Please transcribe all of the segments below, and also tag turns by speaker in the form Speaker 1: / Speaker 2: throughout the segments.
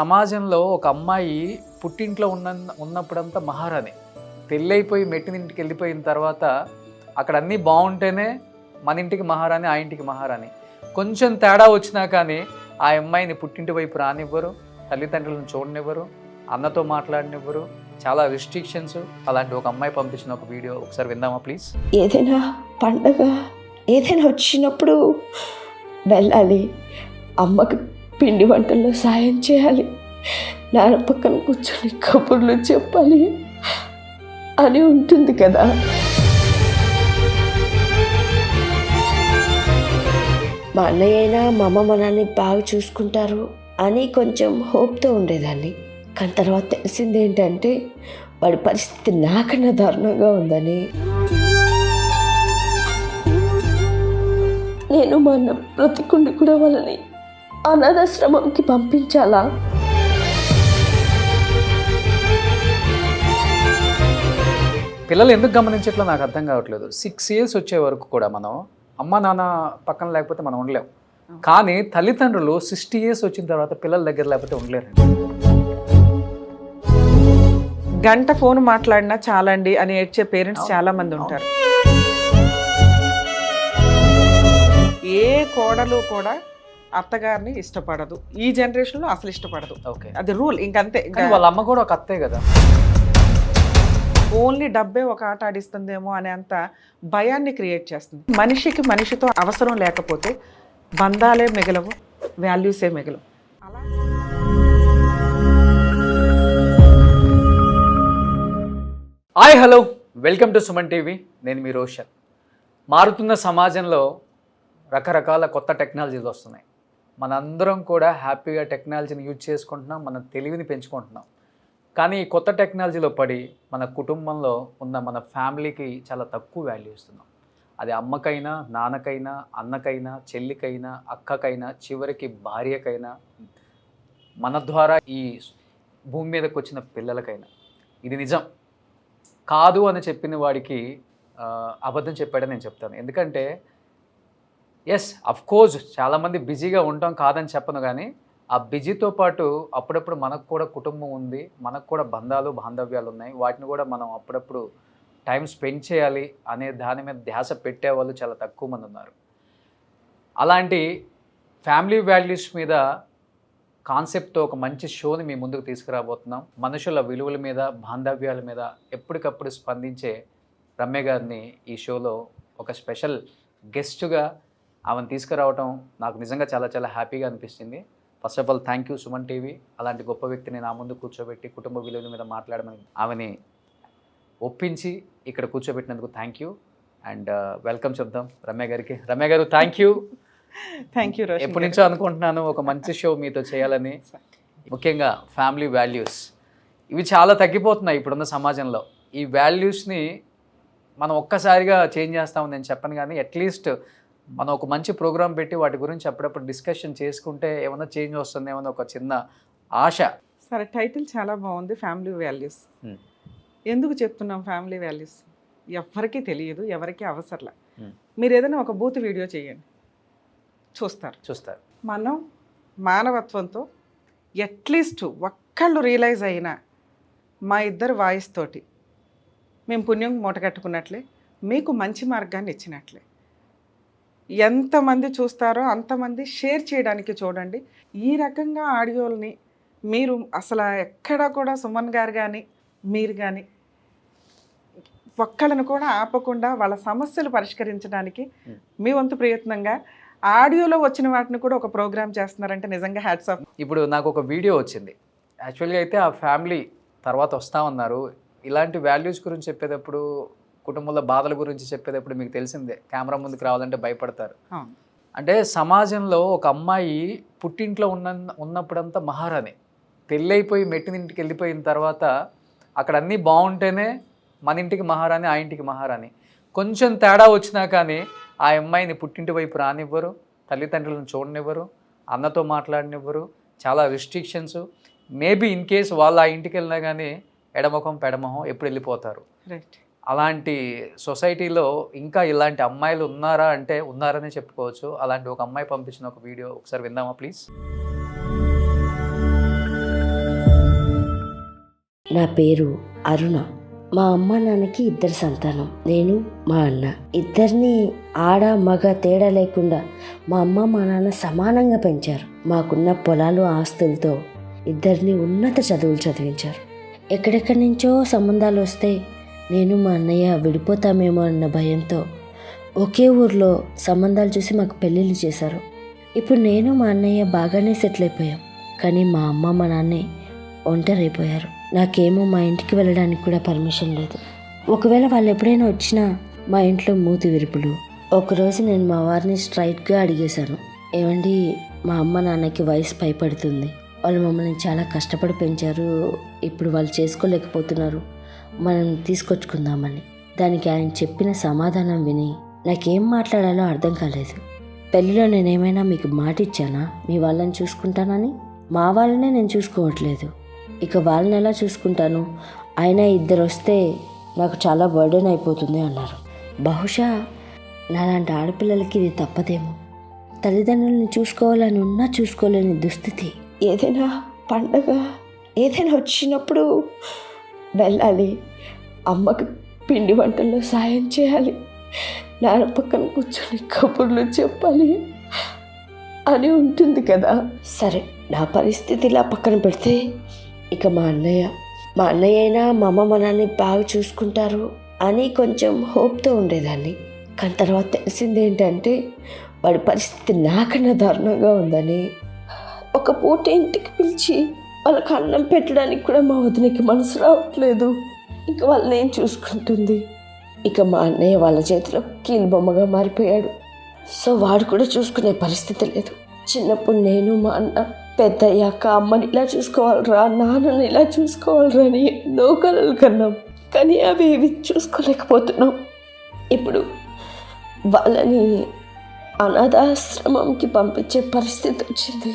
Speaker 1: సమాజంలో ఒక అమ్మాయి పుట్టింట్లో ఉన్నప్పుడంతా మహారాణి, పెళ్ళైపోయి మెట్టినింటికి వెళ్ళిపోయిన తర్వాత అక్కడ అన్నీ బాగుంటేనే మన ఇంటికి మహారాణి, ఆ ఇంటికి మహారాణి. కొంచెం తేడా వచ్చినా కానీ ఆ అమ్మాయిని పుట్టింటి వైపు రానివ్వరు, తల్లిదండ్రులను చూడనివ్వరు, అన్నతో మాట్లాడనివ్వరు, చాలా రిస్ట్రిక్షన్స్. అలాంటి ఒక అమ్మాయి పంపించిన ఒక వీడియో ఒకసారి విందామా ప్లీజ్?
Speaker 2: ఏదైనా పండగ ఏదైనా వచ్చినప్పుడు వెళ్ళాలి, అమ్మకి పిండి వంటల్లో సాయం చేయాలి, నాన్న పక్కన కూర్చొని కబుర్లు చెప్పాలి అని ఉంటుంది కదా. మా అన్నయ్య అయినా మా అమ్మ మా నాన్నని బాగా చూసుకుంటారు అని కొంచెం హోప్తో ఉండేదాన్ని. కానీ తర్వాత తెలిసింది ఏంటంటే వాడి పరిస్థితి నాకన్నా దారుణంగా ఉందని. నేను మా అన్న బ్రతికుండి కూడా వాళ్ళని అనాథాశ్రమంకి పంపించాలా?
Speaker 1: పిల్లలు ఎందుకు గమనించట్లో నాకు అర్థం కావట్లేదు. 6 years వచ్చే వరకు కూడా మనం అమ్మ నాన్న పక్కన లేకపోతే మనం ఉండలేం. కానీ తల్లిదండ్రులు 60 years వచ్చిన తర్వాత పిల్లల దగ్గర లేకపోతే ఉండలేరు.
Speaker 3: గంట ఫోన్ మాట్లాడినా చాలండి అని ఏడ్చే పేరెంట్స్ చాలా మంది ఉంటారు. ఏ కోడలు కూడా అత్తగారిని ఇష్టపడదు, ఈ జనరేషన్ లో అసలు ఇష్టపడదు.
Speaker 1: ఓకే,
Speaker 3: అది రూల్. ఇంకంతే.
Speaker 1: వాళ్ళ అమ్మ కూడా ఒక అత్తే కదా.
Speaker 3: ఓన్లీ డబ్బే ఒక ఆట ఆడిస్తుందేమో అనే అంత భయాన్ని క్రియేట్ చేస్తుంది. మనిషికి మనిషితో అవసరం లేకపోతే బంధాలే మిగలవు, వాల్యూసే మిగలవు.
Speaker 1: Hi hello, welcome to Suman TV. నేను మీ రోషన్. మారుతున్న సమాజంలో రకరకాల కొత్త టెక్నాలజీలు వస్తున్నాయి. మనందరం కూడా హ్యాపీగా టెక్నాలజీని యూజ్ చేసుకుంటున్నాం, మన తెలివిని పెంచుకుంటున్నాం. కానీ ఈ కొత్త టెక్నాలజీలో పడి మన కుటుంబంలో ఉన్న మన ఫ్యామిలీకి చాలా తక్కువ వాల్యూ ఇస్తున్నాం. అది అమ్మకైనా, నాన్నకైనా, అన్నకైనా, చెల్లికైనా, అక్కకైనా, చివరికి భార్యకైనా, మన ద్వారా ఈ భూమి మీదకి వచ్చిన పిల్లలకైనా. ఇది నిజం కాదు అని చెప్పిన వాడికి అబద్ధం చెప్పాడని నేను చెప్తాను. ఎందుకంటే ఎస్, అఫ్కోర్స్ చాలామంది బిజీగా ఉంటాం, కాదని చెప్పను. కానీ ఆ బిజీతో పాటు అప్పుడప్పుడు మనకు కూడా కుటుంబం ఉంది, మనకు కూడా బంధాలు బాంధవ్యాలు ఉన్నాయి. వాటిని కూడా మనం అప్పుడప్పుడు టైం స్పెండ్ చేయాలి అనే దాని మీద ధ్యాస పెట్టేవాళ్ళు చాలా తక్కువ మంది ఉన్నారు. అలాంటి ఫ్యామిలీ వాల్యూస్ మీద కాన్సెప్ట్తో ఒక మంచి షోని మీ ముందుకు తీసుకురాబోతున్నాం. మనుషుల విలువల మీద, బాంధవ్యాల మీద ఎప్పటికప్పుడు స్పందించే రమ్య గారిని ఈ షోలో ఒక స్పెషల్ గెస్ట్గా ఆమెను తీసుకురావటం నాకు నిజంగా చాలా చాలా హ్యాపీగా అనిపిస్తుంది. First of all thank you Suman TV. అలాంటి గొప్ప వ్యక్తిని నా ముందు కూర్చోబెట్టి కుటుంబ విలువల మీద మాట్లాడమని ఆమెని ఒప్పించి ఇక్కడ కూర్చోబెట్టినందుకు థ్యాంక్ యూ. అండ్ వెల్కమ్ చెప్దాం రమ్య గారికి. రమ్య గారు, థ్యాంక్ యూ.
Speaker 3: Thank you.
Speaker 1: ఎప్పటి నుంచో అనుకుంటున్నాను ఒక మంచి షో మీతో చేయాలని. ముఖ్యంగా ఫ్యామిలీ వాల్యూస్ ఇవి చాలా తగ్గిపోతున్నాయి ఇప్పుడున్న సమాజంలో. ఈ వాల్యూస్ని మనం ఒక్కసారిగా చేంజ్ చేస్తామని నేను చెప్పను, కానీ అట్లీస్ట్ మనం ఒక మంచి ప్రోగ్రామ్ పెట్టి వాటి గురించి అప్పుడప్పుడు డిస్కషన్ చేసుకుంటే ఏమైనా చేంజ్ వస్తుంది, ఏమైనా ఒక చిన్న ఆశ.
Speaker 3: సరే, టైటిల్ చాలా బాగుంది, ఫ్యామిలీ వాల్యూస్. ఎందుకు చెప్తున్నాం ఫ్యామిలీ వాల్యూస్? ఎవరికీ తెలియదు, ఎవరికీ అవసరంలే. మీరు ఏదైనా ఒక బూత్ వీడియో చేయండి, చూస్తారు. మనం మానవత్వంతో అట్లీస్ట్ ఒక్కళ్ళు రియలైజ్ అయినా మా ఇద్దరు వాయిస్ తోటి మేము పుణ్యం మూటగట్టుకున్నట్లే, మీకు మంచి మార్గాన్ని ఇచ్చినట్లే. ఎంతమంది చూస్తారో అంతమంది షేర్ చేయడానికి చూడండి. ఈ రకంగా ఆడియోల్ని మీరు అసలు ఎక్కడా కూడా సుమన్ గారు కానీ మీరు కానీ ఒక్కళ్ళను కూడా ఆపకుండా వాళ్ళ సమస్యలు పరిష్కరించడానికి మీ వంతు ప్రయత్నంగా ఆడియోలో వచ్చిన వాటిని కూడా ఒక ప్రోగ్రామ్ చేస్తున్నారంటే నిజంగా హ్యాట్స్ ఆఫ్.
Speaker 1: ఇప్పుడు నాకు ఒక వీడియో వచ్చింది. యాక్చువల్గా అయితే ఆ ఫ్యామిలీ తర్వాత వస్తామన్నారు. ఇలాంటి వాల్యూస్ గురించి చెప్పేటప్పుడు, కుటుంబంలో బాధల గురించి చెప్పేటప్పుడు మీకు తెలిసిందే, కెమెరా ముందుకు రావాలంటే భయపడతారు. అంటే సమాజంలో ఒక అమ్మాయి పుట్టింట్లో ఉన్నప్పుడంతా మహారాణి, పెళ్ళైపోయి మెట్టినింటికి వెళ్ళిపోయిన తర్వాత అక్కడ అన్నీ బాగుంటేనే మన ఇంటికి మహారాణి, ఆ ఇంటికి మహారాణి. కొంచెం తేడా వచ్చినా కానీ ఆ అమ్మాయిని పుట్టింటి వైపు రానివ్వరు, తల్లిదండ్రులను చూడనివ్వరు, అన్నతో మాట్లాడనివ్వరు, చాలా రిస్ట్రిక్షన్స్. మేబీ ఇన్ కేసు వాళ్ళు ఆ ఇంటికి వెళ్ళినా కానీ ఎడమొఖం పెడమొహం ఎప్పుడు వెళ్ళిపోతారు.
Speaker 3: రైట్.
Speaker 1: అలాంటి సొసైటీలో ఇంకా ఇలాంటి అమ్మాయిలు ఉన్నారా అంటే ఉన్నారనే చెప్పుకోవచ్చు. అలాంటి ఒక అమ్మాయి పంపించిన ఒక వీడియో ఒకసారి విందామా ప్లీజ్?
Speaker 2: నా పేరు అరుణ. మా అమ్మ నాన్నకి 2 సంతానం, నేను మా అన్న. ఇద్దరిని ఆడ మగ తేడా లేకుండా మా అమ్మ మా నాన్న సమానంగా పెంచారు. మాకున్న పొలాలు ఆస్తులతో ఇద్దరిని ఉన్నత చదువులు చదివించారు. ఎక్కడెక్కడి నుంచో సంబంధాలు వస్తే నేను మా అన్నయ్య విడిపోతామేమో అన్న భయంతో ఒకే ఊర్లో సంబంధాలు చూసి మాకు పెళ్ళిళ్ళు చేశారు. ఇప్పుడు నేను మా అన్నయ్య బాగానే సెటిల్ అయిపోయాం. కానీ మా అమ్మ మా నాన్నే ఒంటరైపోయారు. నాకేమో మా ఇంటికి వెళ్ళడానికి కూడా పర్మిషన్ లేదు. ఒకవేళ వాళ్ళు ఎప్పుడైనా వచ్చినా మా ఇంట్లో మూతి విరుపులు. ఒకరోజు నేను మా వారిని స్ట్రైట్గా అడిగేశాను, ఏమండి, మా అమ్మ నాన్నకి వయసు పైపడుతుంది, వాళ్ళు మమ్మల్ని చాలా కష్టపడి పెంచారు, ఇప్పుడు వాళ్ళు చేసుకోలేకపోతున్నారు, మనం తీసుకొచ్చుకుందామని. దానికి ఆయన చెప్పిన సమాధానం విని నాకేం మాట్లాడాలో అర్థం కాలేదు. పెళ్ళిలో నేనేమైనా మీకు మాట ఇచ్చానా మీ వాళ్ళని చూసుకుంటానని? మా వాళ్ళనే నేను చూసుకోవట్లేదు, ఇక వాళ్ళని ఎలా చూసుకుంటాను? అయినా 2 వస్తే నాకు చాలా బర్డెన్ అయిపోతుంది అన్నారు. బహుశా నాలాంటి ఆడపిల్లలకి ఇది తప్పదేమో. తల్లిదండ్రులను చూసుకోవాలని ఉన్నా చూసుకోలేని దుస్థితి.
Speaker 4: ఏదైనా పండగ ఏదైనా వచ్చినప్పుడు వెళ్ళాలి, అమ్మకి పిండి వంటల్లో సాయం చేయాలి, నాన్న పక్కన కూర్చొని కబుర్లు చెప్పాలి అని ఉంటుంది కదా. సరే, నా పరిస్థితి ఇలా పక్కన పెడితే ఇక మా అన్నయ్య అయినా మా అమ్మ మా నాన్నని బాగా చూసుకుంటారు అని కొంచెం హోప్తో ఉండేదాన్ని. కానీ తర్వాత తెలిసింది ఏంటంటే వాడి పరిస్థితి నాకన్నా దారుణంగా ఉందని. ఒక పూట ఇంటికి పిలిచి వాళ్ళకి అన్నం పెట్టడానికి కూడా మా వదినకి మనసు రావట్లేదు. ఇక వాళ్ళని ఏం చూసుకుంటుంది? ఇక మా అన్నయ్య వాళ్ళ చేతిలో కీలుబొమ్మగా మారిపోయాడు. సో వాడు కూడా చూసుకునే పరిస్థితి లేదు. చిన్నప్పుడు నేను మా అన్న పెద్దయ్యాక అమ్మని ఇలా చూసుకోవాలరా, నాన్నని ఇలా చూసుకోవాలరా అని ఎన్నో కలలు కన్నాం. కానీ అవి ఏవి చూసుకోలేకపోతున్నాం. ఇప్పుడు వాళ్ళని అనాథాశ్రమంకి పంపించే పరిస్థితి వచ్చింది.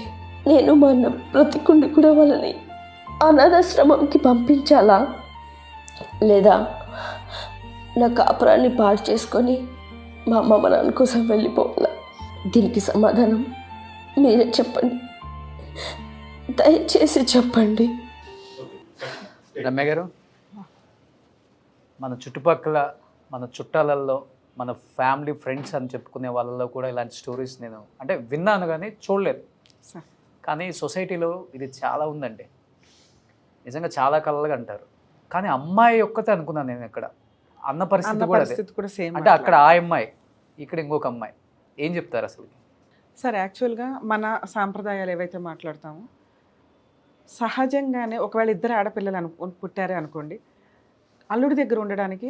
Speaker 4: నేను మా అన్న బ్రతికుండి కూడా వాళ్ళని అనాథాశ్రమంకి పంపించాలా, లేదా నా కాపురాన్ని పాడు చేసుకొని మా అమ్మ మా నాన్న కోసం వెళ్ళిపోవాలా? దీనికి సమాధానం మీరే చెప్పండి, దయచేసి చెప్పండి.
Speaker 1: రమ్య గారు, మన చుట్టుపక్కల మన చుట్టాలలో మన ఫ్యామిలీ ఫ్రెండ్స్ అని చెప్పుకునే వాళ్ళలో కూడా ఇలాంటి స్టోరీస్ నేను అంటే విన్నాను కానీ చూడలేదు. కానీ సొసైటీలో ఇది చాలా ఉందండి, నిజంగా చాలా కలలుగా అంటారు. కానీ అమ్మాయి ఒక్కతే అనుకున్నాను నేను. ఇక్కడ అన్న పరిస్థితి కూడా
Speaker 3: సేమ్.
Speaker 1: అంటే అక్కడ ఆ అమ్మాయి, ఇక్కడ ఇంకొక అమ్మాయి. ఏం చెప్తారు అసలు?
Speaker 3: సార్, యాక్చువల్గా మన సాంప్రదాయాలు ఏవైతే మాట్లాడతామో సహజంగానే ఒకవేళ 2 ఆడపిల్లలు పుట్టారే అనుకోండి, అల్లుడి దగ్గర ఉండడానికి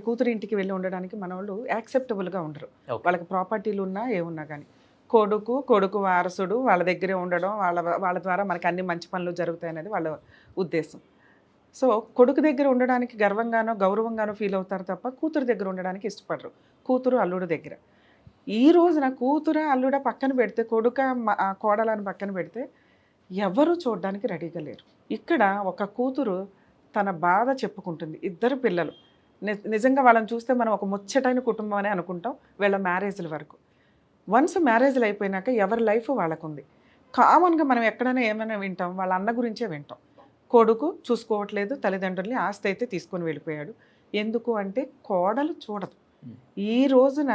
Speaker 3: కూతురు ఇంటికి వెళ్ళి ఉండడానికి మన వాళ్ళు యాక్సెప్టబుల్గా ఉండరు. వాళ్ళకి ప్రాపర్టీలు ఉన్నా ఏమున్నా కానీ కొడుకు వారసుడు వాళ్ళ దగ్గరే ఉండడం, వాళ్ళ ద్వారా మనకి అన్ని మంచి పనులు జరుగుతాయి అనేది వాళ్ళ ఉద్దేశం. సో కొడుకు దగ్గర ఉండడానికి గర్వంగానో గౌరవంగానో ఫీల్ అవుతారు తప్ప కూతురు దగ్గర ఉండడానికి ఇష్టపడరు. కూతురు అల్లుడు దగ్గర. ఈ రోజున కూతుర అల్లుడ పక్కన పెడితే, కోడలను పక్కన పెడితే ఎవరు చూడడానికి రెడీగా లేరు. ఇక్కడ ఒక కూతురు తన బాధ చెప్పుకుంటుంది. 2 పిల్లలు, నిజంగా వాళ్ళని చూస్తే మనం ఒక ముచ్చటైన కుటుంబం అని అనుకుంటాం వీళ్ళ మ్యారేజ్ల వరకు. వన్స్ మ్యారేజ్లు అయిపోయినాక ఎవరి లైఫ్ వాళ్ళకుంది. కామన్గా మనం ఎక్కడైనా ఏమైనా వింటాం, వాళ్ళ అన్న గురించే వింటాం. కొడుకు చూసుకోవట్లేదు, తల్లిదండ్రుల్ని ఆస్తి అయితే తీసుకొని వెళ్ళిపోయాడు. ఎందుకు అంటే కోడలు చూడదు. ఈ రోజున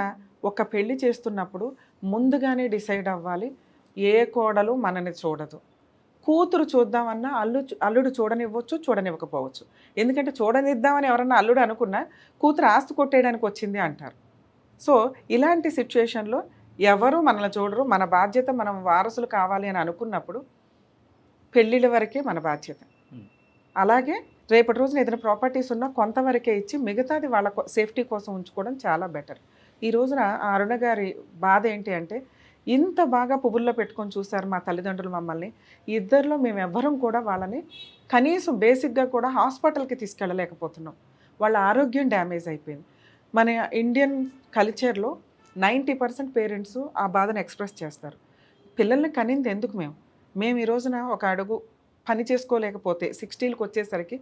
Speaker 3: ఒక పెళ్లి చేస్తున్నప్పుడు ముందుగానే డిసైడ్ అవ్వాలి, ఏ కోడలు మనని చూడదు. కూతురు చూద్దామన్నా అల్లుడు చూడనివ్వచ్చు, చూడనివ్వకపోవచ్చు. ఎందుకంటే చూడనిద్దామని ఎవరన్నా అల్లుడు అనుకున్నా కూతురు ఆస్తి కొట్టేయడానికి వచ్చింది అంటారు. సో ఇలాంటి సిచ్యువేషన్లో ఎవరు మనల్ని చూడరు. మన బాధ్యత, మనం వారసులు కావాలి అని అనుకున్నప్పుడు పెళ్ళిళ్ళ వరకే మన బాధ్యత. అలాగే రేపటి రోజున ఏదైనా ప్రాపర్టీస్ ఉన్నా కొంతవరకే ఇచ్చి మిగతాది వాళ్ళ సేఫ్టీ కోసం ఉంచుకోవడం చాలా బెటర్. ఈ రోజున ఆ అరుణ గారి బాధ ఏంటి అంటే, ఇంత బాగా పువ్వుల్లో పెట్టుకొని చూశారు మా తల్లిదండ్రులు మమ్మల్ని. 2లో మేము ఎవ్వరం కూడా వాళ్ళని కనీసం బేసిక్గా కూడా హాస్పిటల్కి తీసుకెళ్ళలేకపోతున్నాం. వాళ్ళ ఆరోగ్యం డ్యామేజ్ అయిపోయింది. మన ఇండియన్ కల్చర్లో 90% పేరెంట్స్ ఆ బాధను ఎక్స్ప్రెస్ చేస్తారు. పిల్లల్ని కనింది ఎందుకు? మేము ఈ రోజున ఒక అడుగు పని చేసుకోలేకపోతే 60లకు వచ్చేసరికి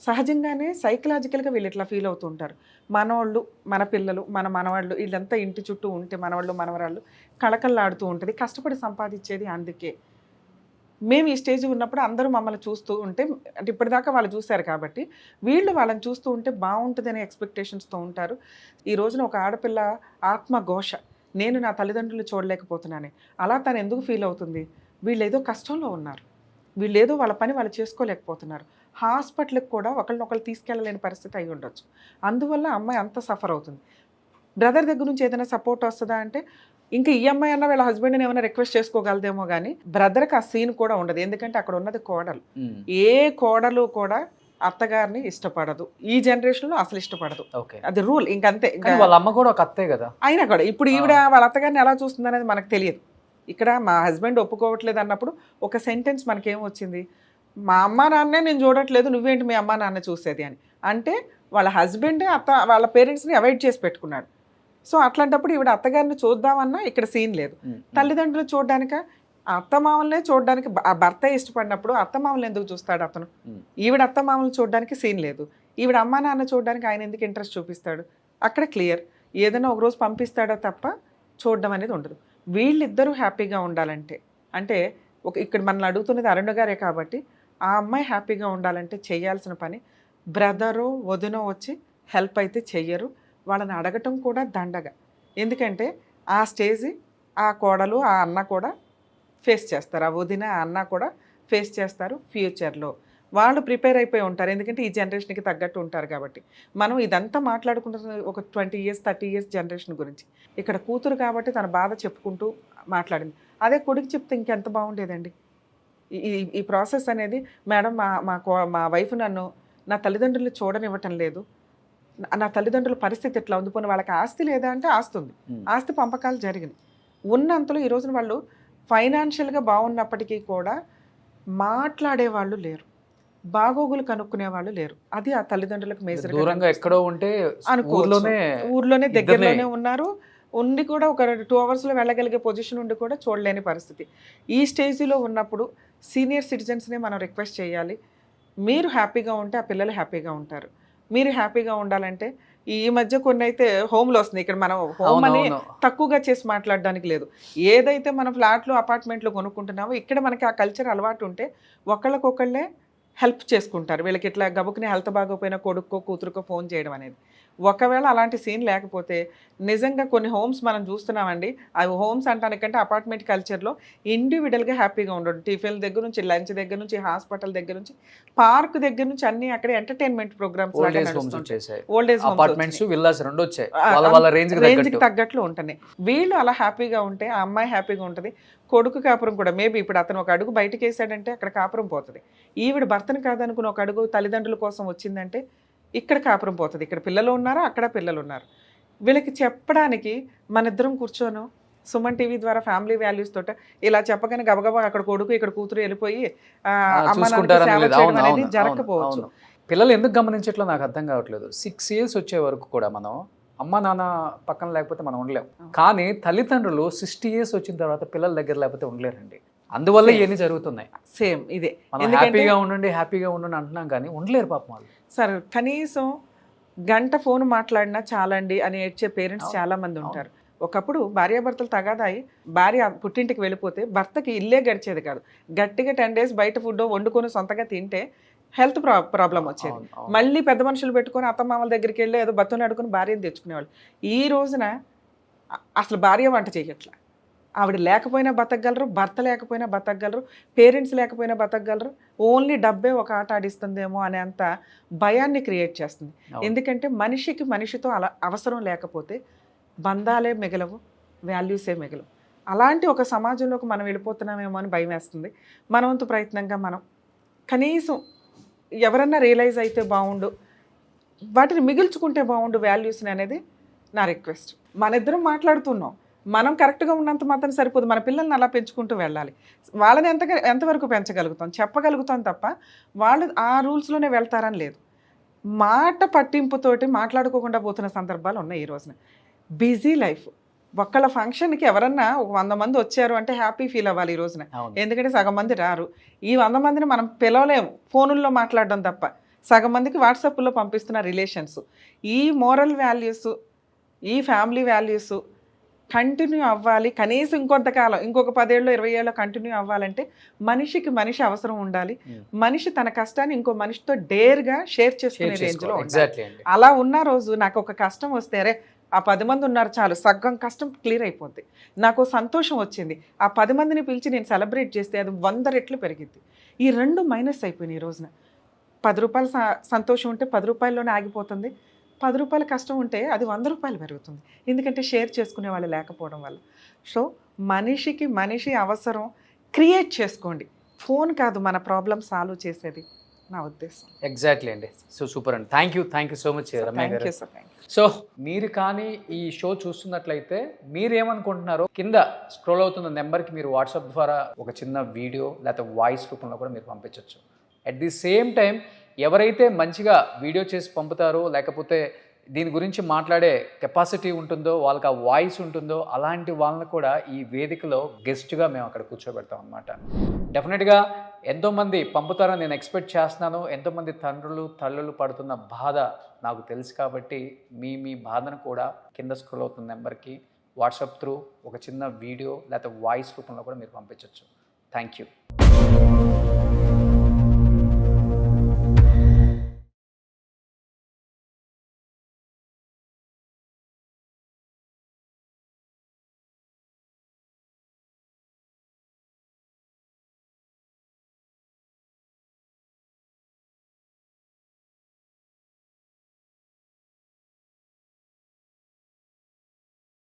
Speaker 3: సహజంగానే సైకలాజికల్గా వీళ్ళు ఇట్లా ఫీల్ అవుతూ ఉంటారు. మనవాళ్ళు, మన పిల్లలు, మన మనవాళ్ళు వీళ్ళంతా ఇంటి చుట్టూ ఉంటే మనవాళ్ళు మనవరాళ్ళు కళకళలాడుతూ ఉంటుంది. కష్టపడి సంపాదించేది అందుకే. మేము ఈ స్టేజ్ ఉన్నప్పుడు అందరూ మమ్మల్ని చూస్తూ ఉంటే, అంటే ఇప్పటిదాకా వాళ్ళు చూశారు కాబట్టి వీళ్ళు వాళ్ళని చూస్తూ ఉంటే బాగుంటుందనే ఎక్స్పెక్టేషన్స్తో ఉంటారు. ఈ రోజున ఒక ఆడపిల్ల ఆత్మఘోష, నేను నా తల్లిదండ్రులు చూడలేకపోతున్నానే, అలా తను ఎందుకు ఫీల్ అవుతుంది? వీళ్ళు ఏదో కష్టంలో ఉన్నారు, వీళ్ళు ఏదో వాళ్ళ పని వాళ్ళు చేసుకోలేకపోతున్నారు, హాస్పిటల్కి కూడా ఒకళ్ళనొకళ్ళు తీసుకెళ్ళలేని పరిస్థితి అయి ఉండొచ్చు, అందువల్ల అమ్మాయి అంత సఫర్ అవుతుంది. బ్రదర్ దగ్గర నుంచి ఏదైనా సపోర్ట్ వస్తుందా అంటే, ఇంకా ఈ అమ్మాయి అన్న వీళ్ళ హస్బెండ్ని ఏమైనా రిక్వెస్ట్ చేసుకోగలదేమో కానీ బ్రదర్కి ఆ సీన్ కూడా ఉండదు. ఎందుకంటే అక్కడ ఉన్నది కోడలు. ఏ కోడలు కూడా అత్తగారిని ఇష్టపడదు, ఈ జనరేషన్లో అసలు ఇష్టపడదు, అది రూల్. ఇంకంతే.
Speaker 1: వాళ్ళ అమ్మ కూడా ఒక అత్తే కదా
Speaker 3: అయినా కూడా ఇప్పుడు ఈవిడ వాళ్ళ అత్తగారిని ఎలా చూస్తుంది అనేది మనకు తెలియదు. ఇక్కడ మా హస్బెండ్ ఒప్పుకోవట్లేదు అన్నప్పుడు ఒక సెంటెన్స్ మనకేం వచ్చింది, మా అమ్మ నాన్నే నేను చూడట్లేదు, నువ్వేంటి మీ అమ్మ నాన్న చూసేది అని. అంటే వాళ్ళ హస్బెండే వాళ్ళ పేరెంట్స్ని అవాయిడ్ చేసి పెట్టుకున్నాడు. సో అట్లాంటప్పుడు ఈవిడ అత్తగారిని చూద్దామన్నా ఇక్కడ సీన్ లేదు. తల్లిదండ్రులు చూడడానిక, అత్తమామల్నే చూడడానికి ఆ భర్త ఇష్టపడినప్పుడు అత్తమామల్ని ఎందుకు చూస్తాడు అతను? ఈవిడ అత్తమామల్ని చూడడానికి సీన్ లేదు, ఈవిడ అమ్మా నాన్న చూడడానికి ఆయన ఎందుకు ఇంట్రెస్ట్ చూపిస్తాడు? అక్కడ క్లియర్. ఏదైనా ఒకరోజు పంపిస్తాడో తప్ప చూడడం అనేది ఉండదు. వీళ్ళిద్దరూ హ్యాపీగా ఉండాలంటే, అంటే ఇక్కడ మనల్ని అడుగుతున్నది అరుణ గారే కాబట్టి, ఆ అమ్మాయి హ్యాపీగా ఉండాలంటే చేయాల్సిన పని, బ్రదరు వదినో వచ్చి హెల్ప్ అయితే చెయ్యరు, వాళ్ళని అడగటం కూడా దండగా. ఎందుకంటే ఆ స్టేజ్ ఆ కోడలు ఆ అన్న కూడా ఫేస్ చేస్తారు, ఆ వదిన ఆ అన్న కూడా ఫేస్ చేస్తారు ఫ్యూచర్లో. వాళ్ళు ప్రిపేర్ అయిపోయి ఉంటారు, ఎందుకంటే ఈ జనరేషన్కి తగ్గట్టు ఉంటారు కాబట్టి. మనం ఇదంతా మాట్లాడుకుంటున్న ఒక 20 years 30 years జనరేషన్ గురించి. ఇక్కడ కూతురు కాబట్టి తన బాధ చెప్పుకుంటూ మాట్లాడింది. అదే కొడుకు చెప్తే ఇంకెంత బాగుండేదండి. ఈ ప్రాసెస్ అనేది, మేడం మా వైఫ్ నన్ను నా తల్లిదండ్రులు చూడనివ్వటం లేదు, నా తల్లిదండ్రుల పరిస్థితి ఎట్లా ఉంది, పోనీ వాళ్ళకి ఆస్తి లేదా అంటే ఆస్తి ఉంది, ఆస్తి పంపకాలు జరిగినాయి, ఉన్నంతలో ఈ రోజున వాళ్ళు ఫైనాన్షియల్గా బాగున్నప్పటికీ కూడా మాట్లాడేవాళ్ళు లేరు, బాగోగులు కనుక్కునే వాళ్ళు లేరు. అది ఆ తల్లిదండ్రులకు మేజర్.
Speaker 1: దూరంగా ఎక్కడో ఉంటే
Speaker 3: ఊర్లోనే దగ్గరలోనే ఉన్నారు, ఉండి కూడా ఒక 2 hours వెళ్ళగలిగే పొజిషన్ ఉండి కూడా చూడలేని పరిస్థితి. ఈ స్టేజ్లో ఉన్నప్పుడు సీనియర్ సిటిజన్స్నే మనం రిక్వెస్ట్ చేయాలి, మీరు హ్యాపీగా ఉంటే ఆ పిల్లలు హ్యాపీగా ఉంటారు. మీరు హ్యాపీగా ఉండాలంటే ఈ మధ్య కొన్ని అయితే హోమ్లో వస్తున్నాయి. ఇక్కడ మనం హోమ్ అని తక్కువగా చేసి మాట్లాడడానికి లేదు. ఏదైతే మనం ఫ్లాట్లు అపార్ట్మెంట్లు కొనుక్కుంటున్నామో ఇక్కడ మనకి ఆ కల్చర్ అలవాటు ఉంటే ఒకళ్ళకొకళ్ళే హెల్ప్ చేసుకుంటారు. వీళ్ళకి ఇట్లా గబుకుని హెల్త్ బాగోపోయినా కొడుక్కో కూతురుకో ఫోన్ చేయడం అనేది. ఒకవేళ అలాంటి సీన్ లేకపోతే నిజంగా కొన్ని హోమ్స్ మనం చూస్తున్నామండి. అవి హోమ్స్ అంటానికంటే అపార్ట్మెంట్ కల్చర్లో ఇండివిజువల్గా హ్యాపీగా ఉండడు. టిఫిన్ దగ్గర నుంచి, లంచ్ దగ్గర నుంచి, హాస్పిటల్ దగ్గర నుంచి, పార్క్ దగ్గర నుంచి అన్ని అక్కడ entertainment programs old age
Speaker 1: apartments villas రెండు వచ్చాయి,
Speaker 3: రేంజ్కి తగ్గట్లు ఉంటున్నాయి. వీళ్ళు అలా హ్యాపీగా ఉంటే ఆ అమ్మాయి హ్యాపీగా ఉంటుంది. కొడుకు కాపురం కూడా మేబీ ఇప్పుడు అతను ఒక అడుగు బయటకు వేసాడంటే అక్కడ కాపురం పోతుంది. ఈవిడ భర్తను కాదనుకుని ఒక అడుగు తల్లిదండ్రుల కోసం వచ్చిందంటే ఇక్కడ కాపురం పోతుంది. ఇక్కడ పిల్లలు ఉన్నారు, అక్కడ పిల్లలు ఉన్నారు. వీళ్ళకి చెప్పడానికి మన ఇద్దరం కూర్చోను సుమన్ టీవీ ద్వారా ఫ్యామిలీ వాల్యూస్ తోట ఇలా చెప్పగానే గబగబా అక్కడ కొడుకు ఇక్కడ కూతురు వెళ్ళిపోయి అమ్మ నాన్నకి సేవ చేయడం అనేది జరగకపోవచ్చు.
Speaker 1: పిల్లలు ఎందుకు గమనించట్లో నాకు అర్థం కావట్లేదు. 6 years వచ్చే వరకు కూడా మనం అమ్మ నాన్న పక్కన లేకపోతే మనం ఉండలేం. కానీ తల్లిదండ్రులు 60 years వచ్చిన తర్వాత పిల్లల దగ్గర లేకపోతే ఉండలేరండి. అందువల్ల ఇవన్నీ జరుగుతున్నాయి.
Speaker 3: సేమ్ ఇదే,
Speaker 1: హ్యాపీగా ఉండండి హ్యాపీగా ఉండండి అంటున్నాం కానీ ఉండలేరు పాపం వాళ్ళు.
Speaker 3: సార్ కనీసం గంట ఫోన్ మాట్లాడినా చాలండి అని ఏడ్చే పేరెంట్స్ చాలా మంది ఉంటారు. ఒకప్పుడు భార్యాభర్తలు తగాదాయి భార్య పుట్టింటికి వెళ్ళిపోతే భర్తకి ఇల్లే గడిచేది కాదు. గట్టిగా 10 days బయట ఫుడ్ వండుకొని సొంతగా తింటే హెల్త్ ప్రాబ్లం వచ్చేది. మళ్ళీ పెద్ద మనుషులు పెట్టుకొని అత్తమామల దగ్గరికి వెళ్ళి ఏదో బతుని అడుగుని భార్యను తెచ్చుకునేవాళ్ళు. ఈ రోజున అసలు భార్య వంట చేయట్లా, ఆవిడ లేకపోయినా బతకగలరు, భర్త లేకపోయినా బతకగలరు, పేరెంట్స్ లేకపోయినా బతకగలరు. ఓన్లీ డబ్బే ఒక ఆట ఆడిస్తుందేమో అనేంత భయాన్ని క్రియేట్ చేస్తుంది. ఎందుకంటే మనిషికి మనిషితో అలా అవసరం లేకపోతే బంధాలే మిగలవు, వాల్యూసే మిగలవు. అలాంటి ఒక సమాజంలోకి మనం వెళ్ళిపోతున్నామేమో అని భయం వేస్తుంది. మన వంతు ప్రయత్నంగా మనం కనీసం ఎవరన్నా రియలైజ్ అయితే బాగుండు, వాటిని మిగిల్చుకుంటే బాగుండు వాల్యూస్ని అనేది నా రిక్వెస్ట్. మన ఇద్దరం మాట్లాడుతున్నాం, మనం కరెక్ట్గా ఉన్నంత మాత్రం సరిపోదు, మన పిల్లల్ని అలా పెంచుకుంటూ వెళ్ళాలి. వాళ్ళని ఎంతవరకు పెంచగలుగుతాం, చెప్పగలుగుతాం తప్ప వాళ్ళు ఆ రూల్స్లోనే వెళ్తారని లేదు. మాట పట్టింపుతోటి మాట్లాడుకోకుండా పోతున్న సందర్భాలు ఉన్నాయి ఈ రోజున. బిజీ లైఫ్, ఒక్కళ్ళ ఫంక్షన్కి ఎవరన్నా ఒక 100 మంది వచ్చారు అంటే హ్యాపీ ఫీల్ అవ్వాలి ఈ రోజున. ఎందుకంటే సగం మంది రారు. ఈ 100 మందిని మనం పిలవలేము ఫోనుల్లో మాట్లాడడం తప్ప. సగం మందికి వాట్సాప్లో పంపిస్తున్న రిలేషన్స్. ఈ మోరల్ వాల్యూస్, ఈ ఫ్యామిలీ వాల్యూస్ కంటిన్యూ అవ్వాలి, కనీసం ఇంకొంతకాలం, ఇంకొక 10 ఏళ్ళు 20 ఏళ్ళు కంటిన్యూ అవ్వాలంటే మనిషికి మనిషి అవసరం ఉండాలి. మనిషి తన కష్టాన్ని ఇంకో మనిషితో డేర్గా షేర్ చేసుకునే రేంజ్లో ఉండాలి.
Speaker 1: ఎగ్జాక్ట్లీ అండి.
Speaker 3: అలా ఉన్న రోజు నాకు ఒక కష్టం వస్తే అరే ఆ 10 మంది ఉన్నారు చాలు, సగం కష్టం క్లియర్ అయిపోద్ది. నాకు సంతోషం వచ్చింది, ఆ 10 మందిని పిలిచి నేను సెలబ్రేట్ చేస్తే అది 100 రెట్లు పెరిగిద్ది. ఈ 2 మైనస్ అయిపోయినాయి ఈ రోజున. 10 రూపాయల సంతోషం ఉంటే 10 రూపాయల్లోనే ఆగిపోతుంది, 10 రూపాయల కష్టం ఉంటే అది 100 రూపాయలు పెరుగుతుంది. ఎందుకంటే షేర్ చేసుకునే వాళ్ళు లేకపోవడం వల్ల. సో మనిషికి మనిషి అవసరం క్రియేట్ చేసుకోండి. ఫోన్ కాదు మన ప్రాబ్లం సాల్వ్ చేసేది, నా ఉద్దేశం.
Speaker 1: ఎగ్జాక్ట్లీ అండి. సో సూపర్ అండి. Thank you so much Ramya
Speaker 3: thank
Speaker 1: గారు.
Speaker 3: You sir, thank you.
Speaker 1: So మీరు కానీ ఈ షో చూస్తున్నట్లయితే మీరేమనుకుంటున్నారో కింద స్క్రోల్ అవుతున్న నెంబర్కి మీరు వాట్సాప్ ద్వారా ఒక చిన్న వీడియో లేకపోతే వాయిస్ రూపంలో కూడా మీరు పంపించవచ్చు. అట్ ది సేమ్ టైం ఎవరైతే మంచిగా వీడియో చేసి పంపుతారో లేకపోతే దీని గురించి మాట్లాడే కెపాసిటీ ఉంటుందో, వాళ్ళకి ఆ వాయిస్ ఉంటుందో, అలాంటి వాళ్ళని కూడా ఈ వేదికలో గెస్ట్గా మేము అక్కడ కూర్చోబెడతాం అనమాట. డెఫినెట్గా ఎంతోమంది పంపుతారని నేను ఎక్స్పెక్ట్ చేస్తున్నాను. ఎంతోమంది తండ్రులు తల్లులు పడుతున్న బాధ నాకు తెలుసు కాబట్టి మీ బాధను కూడా కింద స్క్రోల్ అవుతున్న నెంబర్కి వాట్సాప్ త్రూ ఒక చిన్న వీడియో లేకపోతే వాయిస్ రూపంలో కూడా మీరు పంపించవచ్చు. Thank you.